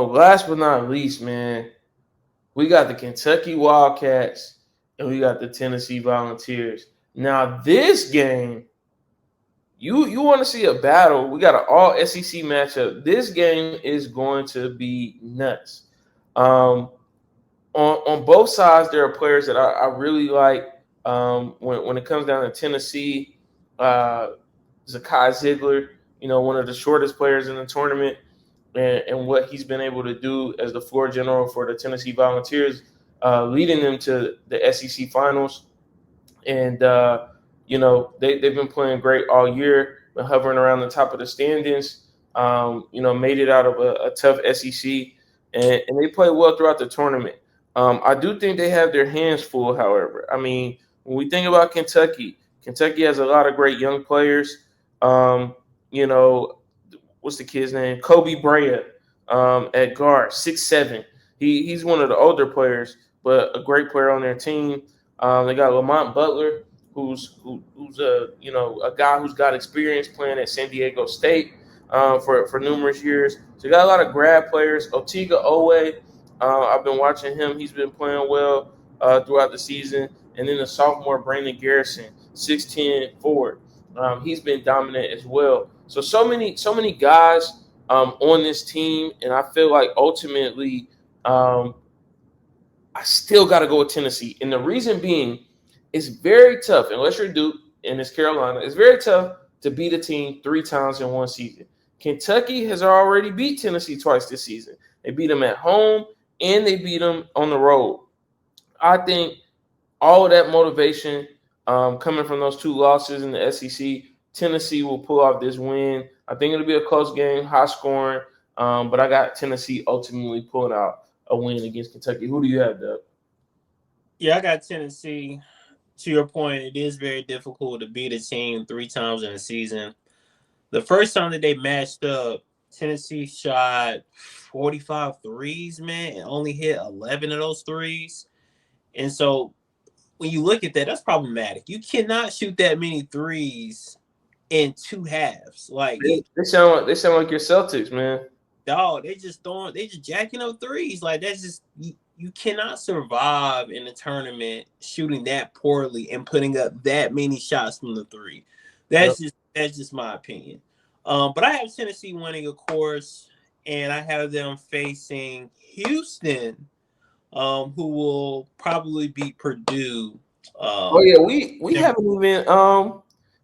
Last but not least, man, we got the Kentucky Wildcats and we got the Tennessee Volunteers. Now, this game, you want to see a battle? We got an all SEC matchup. This game is going to be nuts. Um, on both sides, there are players that I really like. When it comes down to Tennessee, uh, Zakai Ziegler, one of the shortest players in the tournament, and what he's been able to do as the floor general for the Tennessee Volunteers, leading them to the SEC finals. And they've been playing great all year, been hovering around the top of the standings. Made it out of a tough SEC, and they play well throughout the tournament. I do think they have their hands full, however. I mean, when we think about Kentucky, Kentucky has a lot of great young players. Um, you know, what's the kid's name? Kobe Bryant at guard, 6'7". He's one of the older players, but a great player on their team. They got Lamont Butler, who's a guy who's got experience playing at San Diego State for numerous years. So you got a lot of grad players. Otiga Owe, I've been watching him. He's been playing well throughout the season. And then the sophomore Brandon Garrison, 6'10" forward. He's been dominant as well. So many guys on this team, and I feel like ultimately I still got to go with Tennessee. And the reason being, it's very tough, unless you're Duke and it's Carolina, it's very tough to beat a team 3 times in one season. Kentucky has already beat Tennessee twice this season. They beat them at home and they beat them on the road. I think all of that motivation coming from those 2 losses in the SEC, Tennessee will pull off this win. I think it'll be a close game, high scoring, but I got Tennessee ultimately pulling out a win against Kentucky. Who do you have, Doug? Yeah, I got Tennessee. To your point, it is very difficult to beat a team 3 times in a season. The first time that they matched up, Tennessee shot 45 threes, man, and only hit 11 of those threes. And so when you look at that, that's problematic. You cannot shoot that many threes in 2 halves. They sound like your Celtics, man. Dog, they just jacking up threes. Like that's just you cannot survive in a tournament shooting that poorly and putting up that many shots from the three. Yep. That's just my opinion. But I have Tennessee winning, of course, and I have them facing Houston, who will probably beat Purdue. Oh Um, yeah, we haven't even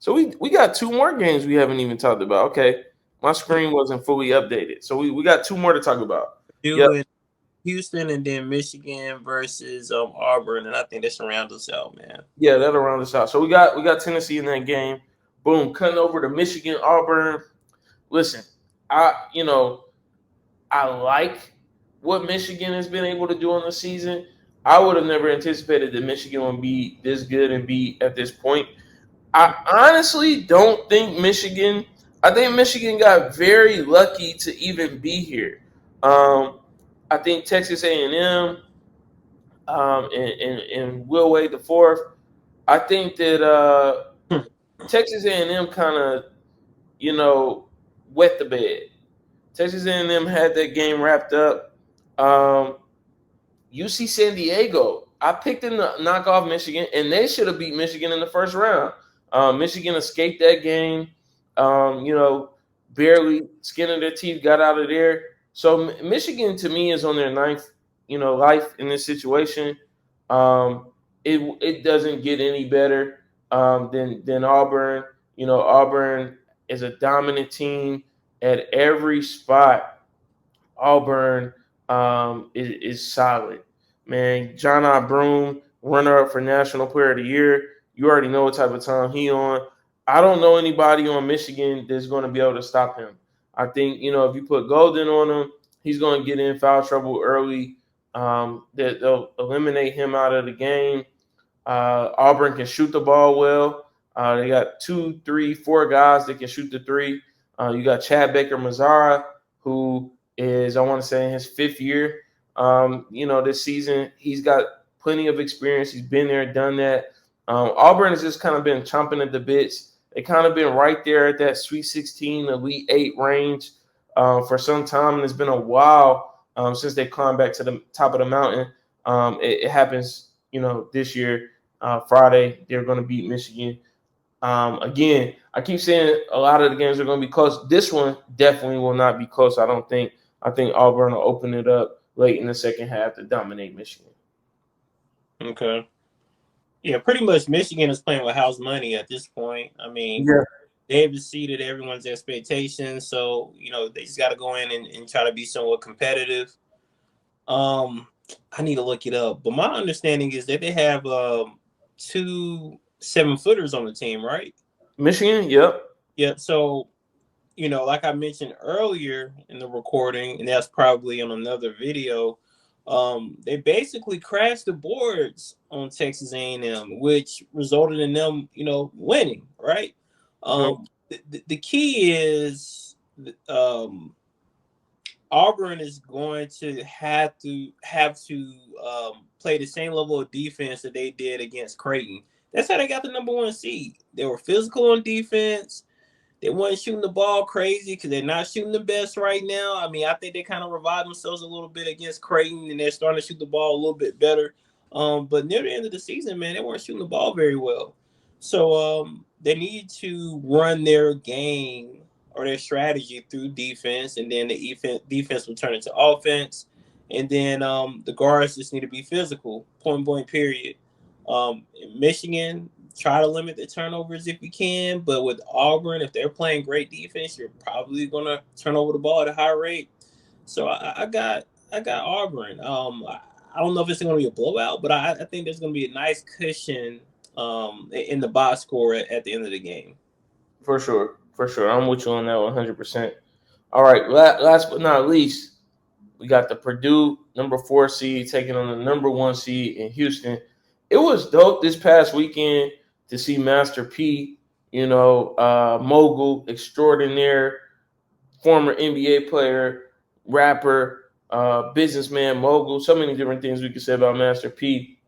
so we got 2 more games we haven't even talked about. Okay. My screen wasn't fully updated. So we got 2 more to talk about. Yep. Purdue and Houston, and then Michigan versus Auburn, and I think that's around us out, man. Yeah, that'll round us out. So we got Tennessee in that game. Boom, cutting over to Michigan, Auburn. Listen, I like what Michigan has been able to do on the season. I would have never anticipated that Michigan would be this good and be at this point. I honestly don't think Michigan. I think Michigan got very lucky to even be here. I think Texas A&M and Will Wade the fourth. I think that Texas A&M kind of you know wet the bed. Texas A&M had that game wrapped up. Um, UC San Diego. I picked them to knock off Michigan, and they should have beat Michigan in the first round. Michigan escaped that game. Barely skinning their teeth, got out of there. So Michigan, to me, is on their ninth, life in this situation. It doesn't get any better than Auburn. Auburn is a dominant team at every spot. Auburn is solid. Man, John I. Broome, runner up for National Player of the Year. You already know what type of time he on. I don't know anybody on Michigan that's going to be able to stop him. I think, if you put Golden on him, he's going to get in foul trouble early. They'll eliminate him out of the game. Auburn can shoot the ball well. They got 2, 3, 4 guys that can shoot the three. You got Chad Baker Mazzara, who is, I want to say, in his 5th year. This season, he's got plenty of experience. He's been there, done that. Auburn has just kind of been chomping at the bits. They kind of been right there at that Sweet 16, Elite 8 range for some time, and it's been a while since they climbed back to the top of the mountain. It happens, this year. Friday, they're going to beat Michigan. Again, I keep saying a lot of the games are going to be close. This one definitely will not be close, I don't think. I think Auburn will open it up late in the second half to dominate Michigan. Okay. Yeah, pretty much Michigan is playing with house money at this point. I mean, Yeah. they've exceeded everyone's expectations, so they just got to go in and try to be somewhat competitive. I need to look it up, but my understanding is that they have 2 7-footers on the team, right? Michigan, yep. Yeah. So like I mentioned earlier in the recording, and that's probably on another video. They basically crashed the boards on Texas A&M, which resulted in them, winning. Right. The key is Auburn is going to have to play the same level of defense that they did against Creighton. That's how they got the #1 seed. They were physical on defense. They weren't shooting the ball crazy because they're not shooting the best right now. I mean, I think they kind of revived themselves a little bit against Creighton, and they're starting to shoot the ball a little bit better. But near the end of the season, man, they weren't shooting the ball very well. So they need to run their game or their strategy through defense, and then the defense will turn into offense. And then the guards just need to be physical, point blank, period. In Michigan, try to limit the turnovers if you can. But with Auburn, if they're playing great defense, you're probably gonna turn over the ball at a high rate. So I got Auburn. I don't know if it's gonna be a blowout, but I think there's gonna be a nice cushion in the box score at the end of the game. For sure. For sure. I'm with you on that 100%. All right. Last but not least, we got the Purdue #4 seed taking on the #1 seed in Houston. It was dope this past weekend to see Master P, mogul extraordinaire, former NBA player, rapper, businessman, mogul. So many different things we could say about Master P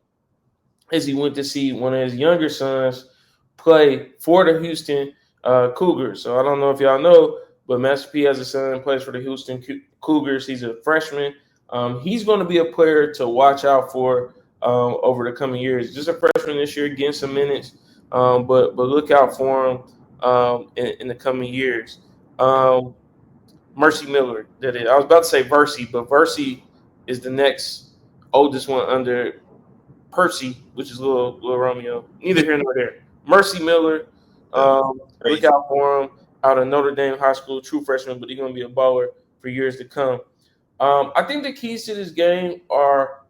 as he went to see one of his younger sons play for the Houston Cougars. So I don't know if y'all know, but Master P has a son that plays for the Houston Cougars. He's a freshman. He's going to be a player to watch out for over the coming years. Just a freshman this year, getting some minutes, but look out for him in the coming years. Mercy Miller did it. I was about to say Versi, but Versi is the next oldest one under Percy, which is little Romeo. Neither here nor there. Mercy Miller, look out for him out of Notre Dame High School, true freshman, but he's going to be a baller for years to come. I think the keys to this game are,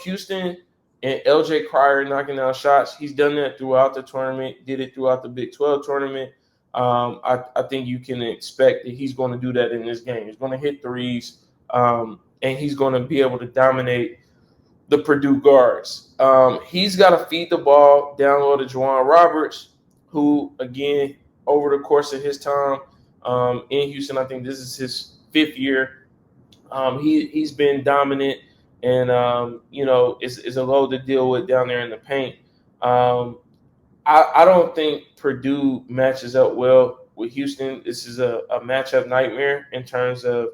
Houston and LJ Cryer knocking down shots. He's done that throughout the tournament, did it throughout the Big 12 tournament. I think you can expect that he's going to do that in this game. He's going to hit threes, and he's going to be able to dominate the Purdue guards. He's got to feed the ball down low to Juwan Roberts, who, again, over the course of his time in Houston, I think this is his 5th year. He's been dominant, and is a load to deal with down there in the paint. I don't think Purdue matches up well with Houston. This is a matchup nightmare in terms of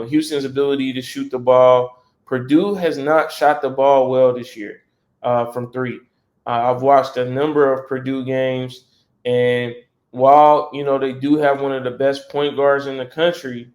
Houston's ability to shoot the ball. Purdue has not shot the ball well this year from 3. I've watched a number of Purdue games, and while they do have one of the best point guards in the country,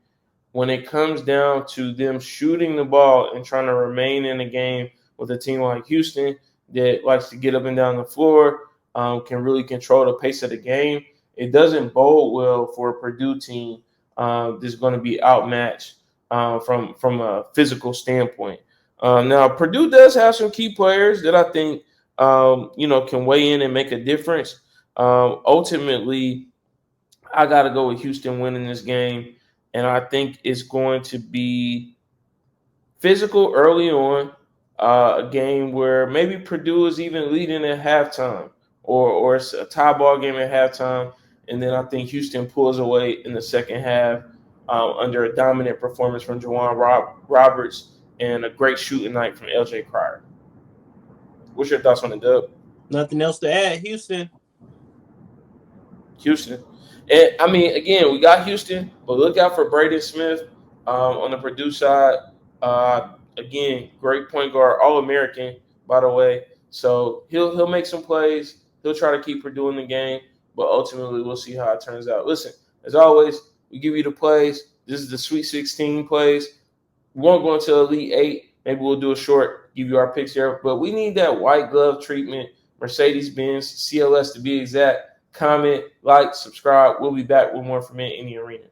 when it comes down to them shooting the ball and trying to remain in the game with a team like Houston that likes to get up and down the floor, can really control the pace of the game, it doesn't bode well for a Purdue team that's going to be outmatched from a physical standpoint. Now, Purdue does have some key players that I think can weigh in and make a difference. Ultimately, I got to go with Houston winning this game, and I think it's going to be physical early on, a game where maybe Purdue is even leading at halftime, or it's a tie ball game at halftime, and then I think Houston pulls away in the second half under a dominant performance from Juwan Roberts and a great shooting night from LJ Cryer. What's your thoughts on the dub? Nothing else to add. Houston. And I mean, again, we got Houston, but look out for Braden Smith on the Purdue side. Again, great point guard, All-American, by the way. So he'll make some plays. He'll try to keep Purdue in the game, but ultimately we'll see how it turns out. Listen, as always, we give you the plays. This is the Sweet 16 plays. We won't go into Elite 8. Maybe we'll do a short, give you our picks here. But we need that white glove treatment, Mercedes-Benz, CLS to be exact. Comment, like, subscribe. We'll be back with more from In the Arena.